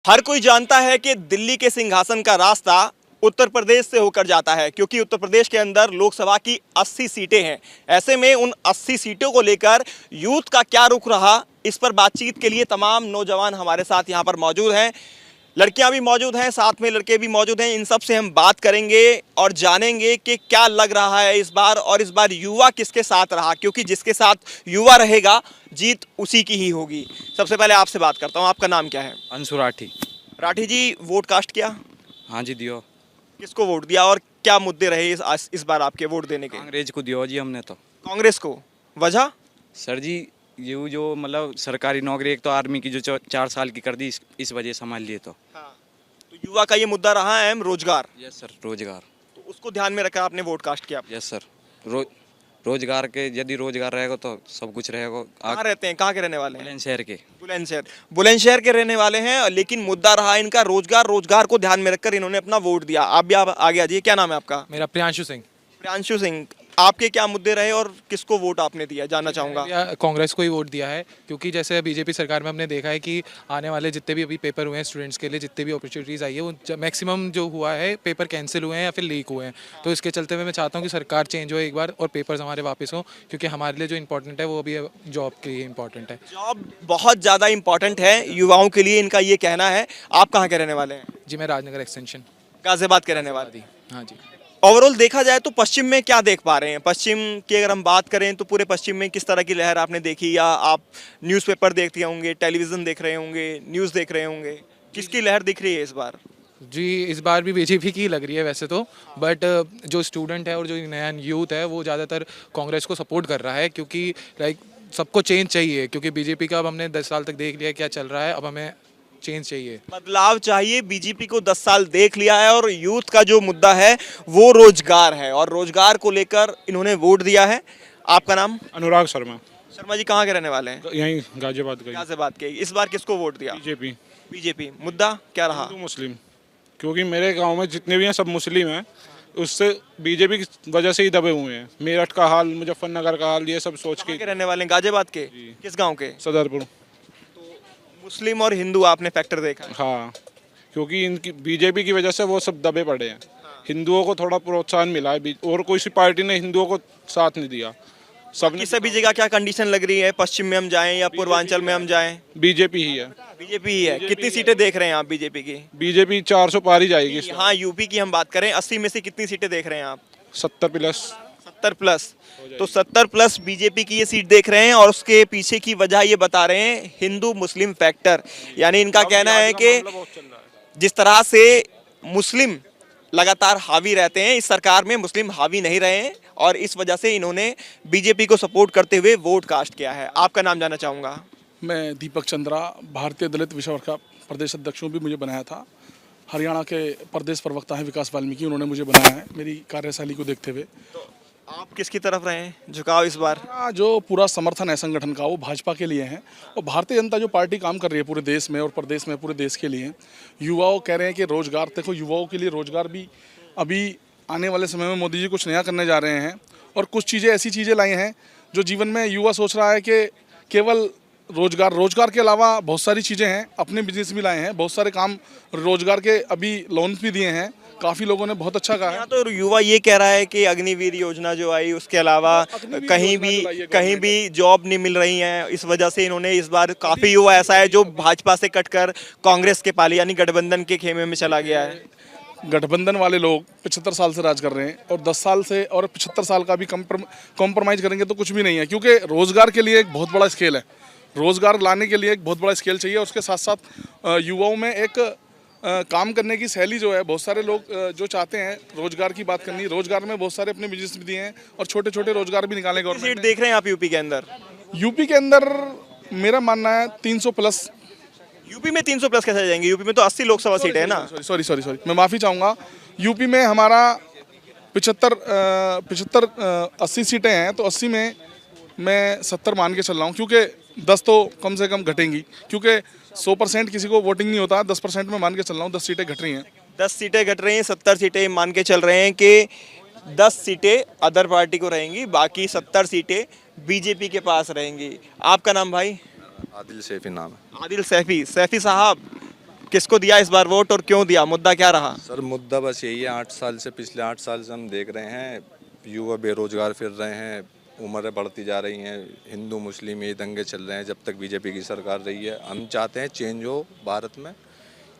हर कोई जानता है कि दिल्ली के सिंहासन का रास्ता उत्तर प्रदेश से होकर जाता है, क्योंकि उत्तर प्रदेश के अंदर लोकसभा की 80 सीटें हैं। ऐसे में उन 80 सीटों को लेकर यूथ का क्या रुख रहा, इस पर बातचीत के लिए तमाम नौजवान हमारे साथ यहाँ पर मौजूद हैं। लड़कियां भी मौजूद हैं, साथ में लड़के भी मौजूद हैं। इन सब से हम बात करेंगे और जानेंगे कि क्या लग रहा है इस बार, और इस बार युवा किसके साथ रहा, क्योंकि जिसके साथ युवा रहेगा जीत उसी की ही होगी। सबसे पहले आपसे बात करता हूँ, आपका नाम क्या है? अंशु राठी। राठी जी, वोट कास्ट किया? हाँ जी दियो। किसको वोट दिया और क्या मुद्दे रहे इस बार आपके वोट देने के? कांग्रेस को दियो जी हमने तो। कांग्रेस को? वजह? सर जी ये जो मतलब सरकारी नौकरी एक तो आर्मी की जो 4 साल की कर दी, इस वजह संभाल लिए तो। हाँ। तो युवा का ये मुद्दा रहा है रोजगार। यस सर, रोजगार। तो उसको ध्यान में रखकर आपने वोट कास्ट किया? Yes sir. रोजगार के यदि रोजगार रहेगा तो सब कुछ रहेगा। कहाँ रहते हैं, कहाँ के रहने वाले हैं? बुलंदशहर के। बुलंदशहर। बुलंदशहर के रहने वाले हैं, लेकिन मुद्दा रहा इनका रोजगार। रोजगार को ध्यान में रखकर इन्होंने अपना वोट दिया। आप भी आगे आ जाइए। क्या नाम है आपका? मेरा प्रियांशु सिंह। प्रियांशु सिंह, आपके क्या मुद्दे रहे और किसको वोट आपने दिया, जानना चाहूंगा। कांग्रेस को ही वोट दिया है, क्योंकि जैसे बीजेपी सरकार में हमने देखा है कि आने वाले जितने भी अभी पेपर हुए हैं स्टूडेंट्स के लिए, जितने भी अपॉर्चुनिटीज़ आई है वो मैक्सिमम जो हुआ है पेपर कैंसिल हुए हैं या फिर लीक हुए हैं। तो इसके चलते हुए मैं चाहता हूँ कि सरकार चेंज हो एक बार और पेपर्स हमारे वापस हो, क्योंकि हमारे लिए जो इंपॉर्टेंट है वो अभी जॉब के लिए इंपॉर्टेंट है। जॉब बहुत ज़्यादा इंपॉर्टेंट है युवाओं के लिए, इनका ये कहना है। आप कहाँ के रहने वाले हैं? जी मैं राजनगर एक्सटेंशन गाजियाबाद के रहने वाले। हाँ जी। ओवरऑल देखा जाए तो पश्चिम में क्या देख पा रहे हैं? पश्चिम की अगर हम बात करें तो पूरे पश्चिम में किस तरह की लहर आपने देखी, या आप न्यूज़पेपर देखते होंगे, टेलीविज़न देख रहे होंगे, न्यूज़ देख रहे होंगे, किसकी लहर दिख रही है इस बार? जी इस बार भी बीजेपी की लग रही है वैसे तो, बट जो स्टूडेंट है और जो नया यूथ है वो ज़्यादातर कांग्रेस को सपोर्ट कर रहा है, क्योंकि लाइक सबको चेंज चाहिए, क्योंकि बीजेपी का अब हमने 10 साल तक देख लिया क्या चल रहा है, अब हमें चेंज चाहिए, बदलाव चाहिए। बीजेपी को 10 साल देख लिया है और यूथ का जो मुद्दा है वो रोजगार है, और रोजगार को लेकर इन्होंने वोट दिया है। आपका नाम? अनुराग शर्मा। शर्मा जी, कहाँ के रहने वाले हैं? यहीं गाजियाबाद का। गाजियाबाद के। इस बार किसको वोट दिया? बीजेपी। बीजेपी। मुद्दा क्या रहा? हिंदू मुस्लिम, क्योंकि मेरे गांव में जितने भी हैं सब मुस्लिम हैं, उससे बीजेपी की वजह से ही दबे हुए हैं। मेरठ का हाल, मुजफ्फरनगर का हाल, ये सब सोच कहाँ के। के रहने वाले हैं? गाजियाबाद के? किस गांव के? सदरपुर। मुस्लिम और हिंदू आपने फैक्टर देखा है? हाँ, क्योंकि इनकी बीजेपी की वजह से वो सब दबे पड़े हैं। हिंदुओं को थोड़ा प्रोत्साहन मिला है और कोई सी पार्टी ने हिंदुओं को साथ नहीं दिया। सबने सभी जगह क्या कंडीशन लग रही है? पश्चिम में हम जाएं या पूर्वांचल में हम जाएं? बीजेपी ही है। बीजेपी ही है। कितनी सीटें देख रहे हैं आप बीजेपी की? बीजेपी 400 पार ही जाएगी इस बार। हाँ, यूपी की हम बात करें, 80 में से कितनी सीटें देख रहे हैं आप? 70+। 70 प्लस। तो 70 प्लस बीजेपी की ये सीट देख रहे हैं, और उसके पीछे की वजह ये बता रहे हैं हिंदू मुस्लिम फैक्टर। यानी इनका कहना है कि जिस तरह से मुस्लिम लगातार हावी रहते हैं, इस सरकार में मुस्लिम हावी नहीं रहे हैं, और इस वजह से इन्होंने बीजेपी को सपोर्ट करते हुए वोट कास्ट किया है। आपका नाम जानना चाहूँगा। मैं दीपक चंद्रा, भारतीय दलित विश्व का प्रदेश अध्यक्ष हूँ, भी मुझे बनाया था। हरियाणा के प्रदेश प्रवक्ता हैं विकास वाल्मीकि, उन्होंने मुझे बनाया है मेरी कार्यशैली को देखते हुए। तो आप किसकी तरफ रहे हैं? झुकाव इस बार? जो पूरा समर्थन है संगठन का वो भाजपा के लिए है, और भारतीय जनता जो पार्टी काम कर रही है पूरे देश में और प्रदेश में, पूरे देश के लिए। युवाओं कह रहे हैं कि रोजगार, देखो युवाओं के लिए रोजगार भी अभी आने वाले समय में मोदी जी कुछ नया करने जा रहे हैं, और कुछ चीज़ें ऐसी चीज़ें लाई हैं जो जीवन में युवा सोच रहा है कि केवल रोजगार के अलावा बहुत सारी चीज़ें हैं, अपने बिजनेस भी लाए हैं, बहुत सारे काम रोजगार के अभी लोन भी दिए हैं, काफ़ी लोगों ने बहुत अच्छा कहा है। यहाँ तो युवा ये कह रहा है कि अग्निवीर योजना जो आई, उसके अलावा कहीं भी जॉब नहीं मिल रही है, इस वजह से इन्होंने इस बार काफ़ी युवा ऐसा है जो भाजपा से कटकर कांग्रेस के पाले यानी गठबंधन के खेमे में चला गया है। गठबंधन वाले लोग 75 साल से राज कर रहे हैं, और 10 साल से और 75 साल का भी कॉम्प्रोमाइज़ करेंगे तो कुछ भी नहीं है, क्योंकि रोज़गार के लिए एक बहुत बड़ा स्केल है। रोज़गार लाने के लिए एक बहुत बड़ा स्केल चाहिए, उसके साथ साथ युवाओं में एक काम करने की शैली जो है, बहुत सारे लोग जो चाहते हैं रोजगार की बात करनी, रोजगार में बहुत सारे अपने बिजनेस भी दिए हैं और छोटे छोटे रोजगार भी निकाले गवर्नमेंट सीट देख रहे हैं आप यूपी के अंदर? यूपी के अंदर मेरा मानना है 300 प्लस। यूपी में 300 प्लस कैसे जाएंगे? यूपी में तो 80 लोकसभा सीट है ना। सॉरी मैं माफ़ी चाहूँगा। यूपी में हमारा 75 80 सीटें हैं, तो 80 में मैं 70 मान के चल रहा हूँ, क्योंकि 10 तो कम से कम घटेंगी, क्योंकि 100% किसी को वोटिंग नहीं होता। 10% में मान के चल रहा हूँ, 10 सीटें घट रही हैं। 10 सीटें घट रही हैं, 70 सीटें मान के चल रहे हैं कि 10 सीटें अदर पार्टी को रहेंगी, बाकी 70 सीटें बीजेपी के पास रहेंगी। आपका नाम भाई? आदिल सैफी नाम है। आदिल सैफी। सैफी साहब, किसको दिया इस बार वोट और क्यों दिया, मुद्दा क्या रहा? सर मुद्दा बस यही है, 8 साल से, पिछले 8 साल से हम देख रहे हैं युवा बेरोजगार फिर रहे हैं, उम्रें बढ़ती जा रही हैं, हिंदू मुस्लिम ये दंगे चल रहे हैं जब तक बीजेपी की सरकार रही है। हम चाहते हैं चेंज हो भारत में,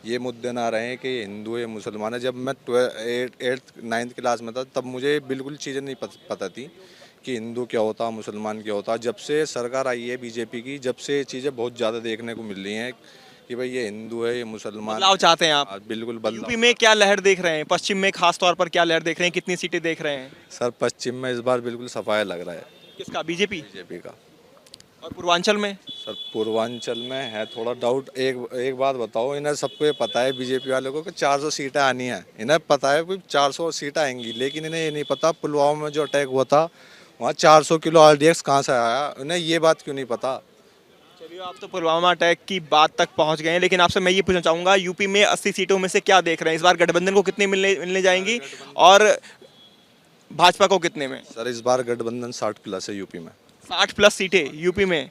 ये मुद्दे ना रहे कि हिंदू या मुसलमान है। जब मैं 8th 9th क्लास में था तब मुझे बिल्कुल चीज़ें नहीं पता थी कि हिंदू क्या होता, मुसलमान क्या होता। जब से सरकार आई है बीजेपी की, जब से ये चीज़ें बहुत ज़्यादा देखने को मिल रही हैं कि भाई ये हिंदू है, ये मुसलमान। बदलाव चाहते हैं आप? हाँ, बिल्कुल बदलाव। यूपी में क्या लहर देख रहे हैं, पश्चिम में खास तौर पर क्या लहर देख रहे हैं, कितनी सीटें देख रहे हैं? सर पश्चिम में इस बार बिल्कुल सफाया लग रहा है किसका, बीजेपी? बीजेपी का। और पूर्वांचल में? सर पूर्वांचल में है थोड़ा डाउट। एक बात बताओ, इन्हें सबको ये पता है बीजेपी वालों को कि 400 सीटें आनी है, इन्हें पता है कि 400 सीटें आएंगी, लेकिन इन्हें ये नहीं पता पुलवामा में जो अटैक हुआ था वहाँ 400 किलो RDX कहाँ से आया, उन्हें ये बात क्यों नहीं पता। चलिए, आप तो पुलवामा अटैक की बात तक पहुंच गए हैं, लेकिन आपसे मैं ये पूछना चाहूंगा, यूपी में 80 सीटों में से क्या देख रहे हैं इस बार गठबंधन को कितने मिलने जाएंगी और भाजपा को कितने में? सर इस बार गठबंधन 60+ है यूपी में। 60+ सीटें यूपी में,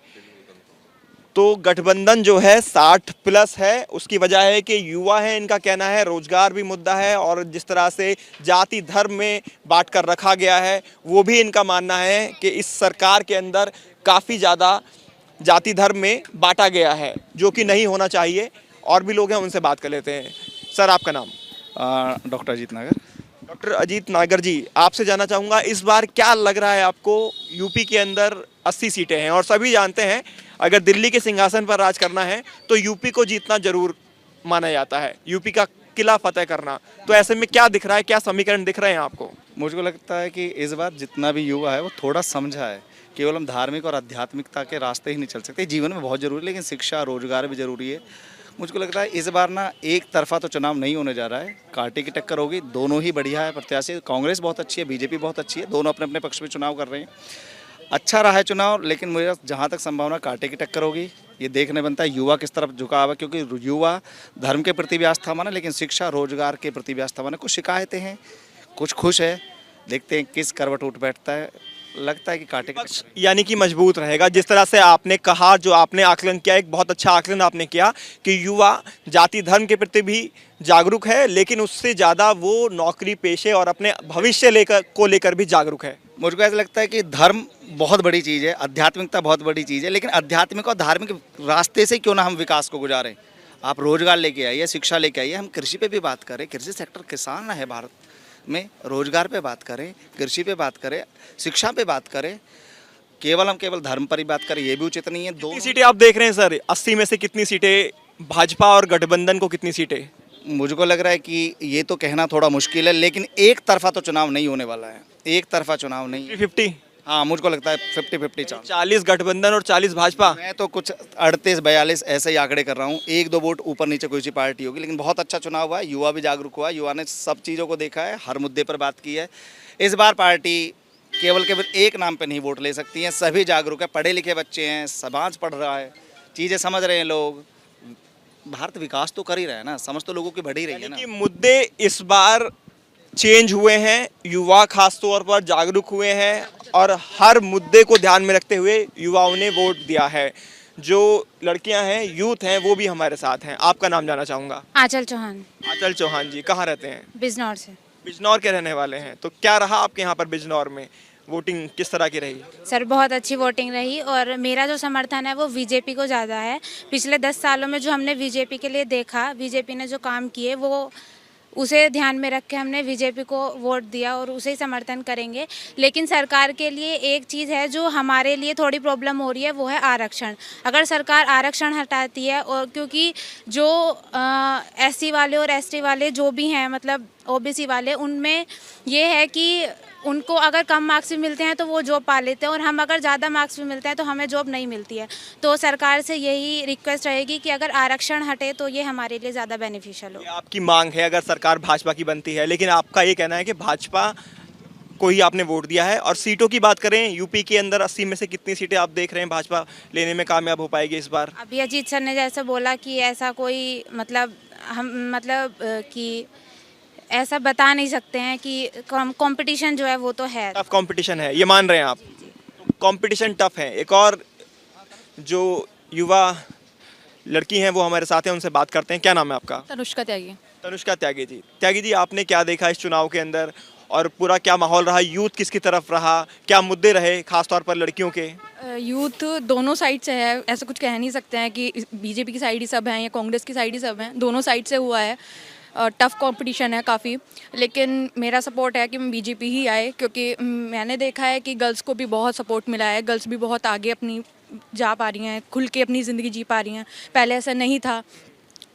तो गठबंधन जो है 60+ है। उसकी वजह है कि युवा है, इनका कहना है रोजगार भी मुद्दा है और जिस तरह से जाति धर्म में बांट कर रखा गया है वो भी इनका मानना है कि इस सरकार के अंदर काफ़ी ज़्यादा जाति धर्म में बांटा गया है, जो कि नहीं होना चाहिए। और भी लोग हैं, उनसे बात कर लेते हैं। सर आपका नाम? डॉक्टर अजीत नागर। डॉक्टर अजीत नागर जी, आपसे जानना चाहूँगा इस बार क्या लग रहा है आपको, यूपी के अंदर 80 सीटें हैं और सभी जानते हैं अगर दिल्ली के सिंहासन पर राज करना है तो यूपी को जीतना जरूर माना जाता है, यूपी का किला फतेह करना। तो ऐसे में क्या दिख रहा है, क्या समीकरण दिख रहे हैं आपको? मुझको लगता है कि इस बार जितना भी युवा है वो थोड़ा समझा है, केवल हम धार्मिक और आध्यात्मिकता के रास्ते ही नहीं चल सकते। जीवन में बहुत ज़रूरी है, लेकिन शिक्षा रोजगार भी ज़रूरी है। मुझको लगता है इस बार ना एक तरफा तो चुनाव नहीं होने जा रहा है, कांटे की टक्कर होगी। दोनों ही बढ़िया है प्रत्याशी, कांग्रेस बहुत अच्छी है, बीजेपी बहुत अच्छी है, दोनों अपने अपने पक्ष में चुनाव कर रहे हैं। अच्छा रहा है चुनाव, लेकिन मुझे जहाँ तक संभावना कांटे की टक्कर होगी। ये देखने बनता है युवा किस तरफ झुकाव है, क्योंकि युवा धर्म के प्रति भी आस्था माना, लेकिन शिक्षा रोजगार के प्रति भी आस्था माना। कुछ शिकायतें हैं, कुछ खुश है, देखते हैं किस करवट उठ बैठता है। लगता है कि कांटे की टक्कर यानी कि मजबूत रहेगा। जिस तरह से आपने कहा, जो आपने आकलन किया, एक बहुत अच्छा आकलन आपने किया कि युवा जाति धर्म के प्रति भी जागरूक है, लेकिन उससे ज़्यादा वो नौकरी पेशे और अपने भविष्य लेकर भी जागरूक है। मुझको ऐसा लगता है कि धर्म बहुत बड़ी चीज़ है, आध्यात्मिकता बहुत बड़ी चीज़ है, लेकिन आध्यात्मिक और धार्मिक रास्ते से क्यों ना हम विकास को गुजारें। आप रोजगार लेके आइए, शिक्षा लेके आइए, हम कृषि पे भी बात करें, कृषि सेक्टर किसान है भारत में, रोजगार पे बात करें, कृषि पे बात करें, शिक्षा पे बात करें। हम केवल धर्म पर ही बात करें, ये भी उचित नहीं है। कितनी सीटें आप देख रहे हैं सर, 80 में से कितनी सीटें भाजपा और गठबंधन को कितनी सीटें? मुझको लग रहा है कि ये तो कहना थोड़ा मुश्किल है, लेकिन एक तरफा तो चुनाव नहीं होने वाला है, एक तरफा चुनाव नहीं है। 50-50? हाँ, मुझको लगता है 50-50 चांस। 40 गठबंधन और 40 भाजपा? मैं तो कुछ 38-42 ऐसे ही आंकड़े कर रहा हूँ, 1-2 वोट ऊपर नीचे कोई सी पार्टी होगी, लेकिन बहुत अच्छा चुनाव हुआ है। युवा भी जागरूक हुआ, युवा ने सब चीज़ों को देखा है, हर मुद्दे पर बात की है। इस बार पार्टी केवल एक नाम पे नहीं वोट ले सकती है, सभी जागरूक है, पढ़े लिखे बच्चे हैं, समाज पढ़ रहा है, चीज़ें समझ रहे हैं लोग। भारत विकास तो कर ही रहा है ना, समझ तो लोगों की बढ़ ही रही है ना। कि मुद्दे इस बार चेंज हुए हैं, युवा खास तौर पर जागरूक हुए हैं और हर मुद्दे को ध्यान में रखते हुए युवाओं ने वोट दिया है। जो लड़कियां हैं, यूथ हैं, वो भी हमारे साथ हैं। आपका नाम जानना चाहूँगा? आंचल चौहान, आंचल चौहान जी, कहाँ रहते हैं? बिजनौर से। बिजनौर के रहने वाले हैं। तो क्या रहा आपके यहाँ पर बिजनौर में, वोटिंग किस तरह की रही? सर बहुत अच्छी वोटिंग रही और मेरा जो समर्थन है वो बीजेपी को ज़्यादा है। पिछले 10 सालों में जो हमने बीजेपी के लिए देखा, बीजेपी ने जो काम किए वो उसे ध्यान में रख के हमने बीजेपी को वोट दिया और उसे ही समर्थन करेंगे। लेकिन सरकार के लिए एक चीज़ है जो हमारे लिए थोड़ी प्रॉब्लम हो रही है, वो है आरक्षण। अगर सरकार आरक्षण हटाती है, और क्योंकि जो SC वाले और ST वाले जो भी हैं, मतलब OBC वाले, उनमें ये है कि उनको अगर कम मार्क्स भी मिलते हैं तो वो जॉब पा लेते हैं, और हम अगर ज़्यादा मार्क्स भी मिलते हैं तो हमें जॉब नहीं मिलती है। तो सरकार से यही रिक्वेस्ट रहेगी कि अगर आरक्षण हटे तो ये हमारे लिए ज़्यादा बेनिफिशियल हो। ये आपकी मांग है अगर सरकार भाजपा की बनती है, लेकिन आपका ये कहना है कि भाजपा को ही आपने वोट दिया है। और सीटों की बात करें, यूपी के अंदर 80 में से कितनी सीटें आप देख रहे हैं भाजपा लेने में कामयाब हो पाएगी इस बार? अभी अजीत सर ने जैसे बोला कि ऐसा कोई कि ऐसा बता नहीं सकते हैं कि कंपटीशन जो है वो तो है, टफ कंपटीशन है, ये मान रहे हैं आप? कंपटीशन टफ है। एक और जो युवा लड़की हैं वो हमारे साथ हैं, उनसे बात करते हैं। क्या नाम है आपका? तनुष्का त्यागी। तनुष्का त्यागी जी। त्यागी जी, आपने क्या देखा इस चुनाव के अंदर और पूरा क्या माहौल रहा, यूथ किसकी तरफ रहा, क्या मुद्दे रहे खासतौर पर लड़कियों के? यूथ दोनों साइड से है, ऐसा कुछ कह नहीं सकते हैं कि बीजेपी की साइड ही सब हैं या कांग्रेस की साइड ही सब हैं, दोनों साइड से हुआ है। टफ कंपटीशन है काफ़ी, लेकिन मेरा सपोर्ट है कि बीजेपी ही आए, क्योंकि मैंने देखा है कि गर्ल्स को भी बहुत सपोर्ट मिला है, गर्ल्स भी बहुत आगे अपनी जा पा रही हैं, खुल के अपनी ज़िंदगी जी पा रही हैं, पहले ऐसा नहीं था।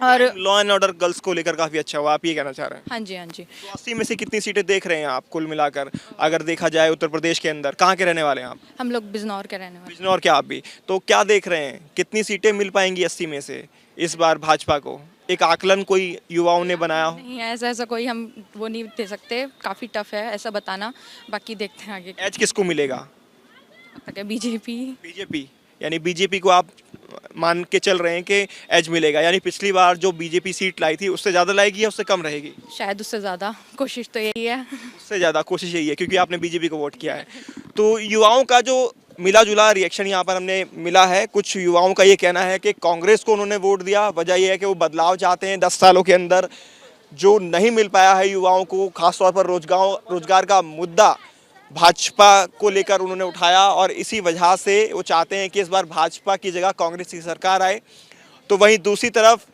और लॉ एंड ऑर्डर गर्ल्स को लेकर काफी अच्छा हुआ, आप ये कहना चाह रहे हैं? हाँ जी, हाँ जी। तो 80 में से कितनी सीटें देख रहे हैं आप कुल मिलाकर, अगर देखा जाए उत्तर प्रदेश के अंदर? कहाँ के रहने वाले हैं आप? हम लोग बिजनौर के रहने वाले। बिजनौर के आप भी, तो क्या देख रहे हैं कितनी सीटें मिल पाएंगी 80 में से इस बार भाजपा को? एक आकलन कोई युवाओं ने बनाया हो? नहीं, ऐसा कोई हम वो नहीं दे सकते, काफ़ी टफ है ऐसा बताना, बाकी देखते हैं आगे। एज किसको मिलेगा? बीजेपी। बीजेपी, यानी बीजेपी को आप मान के चल रहे हैं कि एज मिलेगा, यानी पिछली बार जो बीजेपी सीट लाई थी उससे ज़्यादा लाएगी या उससे कम रहेगी? शायद उससे ज़्यादा, कोशिश तो यही है। उससे ज़्यादा कोशिश यही है, क्योंकि आपने बीजेपी को वोट किया है। तो युवाओं का जो मिला जुला रिएक्शन यहाँ पर हमने मिला है, कुछ युवाओं का ये कहना है कि कांग्रेस को उन्होंने वोट दिया, वजह यह है कि वो बदलाव चाहते हैं। 10 सालों के अंदर जो नहीं मिल पाया है युवाओं को, खासतौर पर रोजगार का मुद्दा भाजपा को लेकर उन्होंने उठाया और इसी वजह से वो चाहते हैं कि इस बार भाजपा की जगह कांग्रेस की सरकार आए। तो वहीं दूसरी तरफ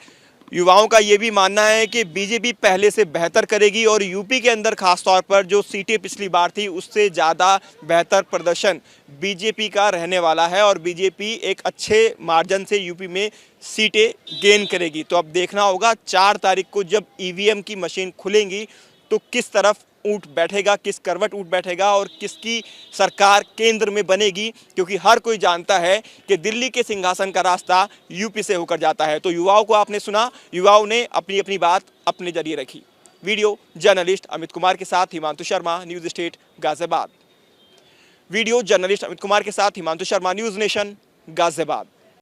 युवाओं का ये भी मानना है कि बीजेपी पहले से बेहतर करेगी और यूपी के अंदर खासतौर पर जो सीटें पिछली बार थी उससे ज़्यादा बेहतर प्रदर्शन बीजेपी का रहने वाला है और बीजेपी एक अच्छे मार्जिन से यूपी में सीटें गेन करेगी। तो अब देखना होगा 4 तारीख को जब ईवीएम की मशीन खुलेंगी तो किस तरफ ऊँट बैठेगा, किस करवट ऊँट बैठेगा और किसकी सरकार केंद्र में बनेगी, क्योंकि हर कोई जानता है कि दिल्ली के सिंहासन का रास्ता यूपी से होकर जाता है। तो युवाओं को आपने सुना, युवाओं ने अपनी अपनी बात अपने जरिए रखी। वीडियो जर्नलिस्ट अमित कुमार के साथ Himanshu Sharma, news state Ghaziabad. Video journalist Amit Kumar के साथ हिमांशु शर्मा, न्यूज़ नेशन गाजियाबाद।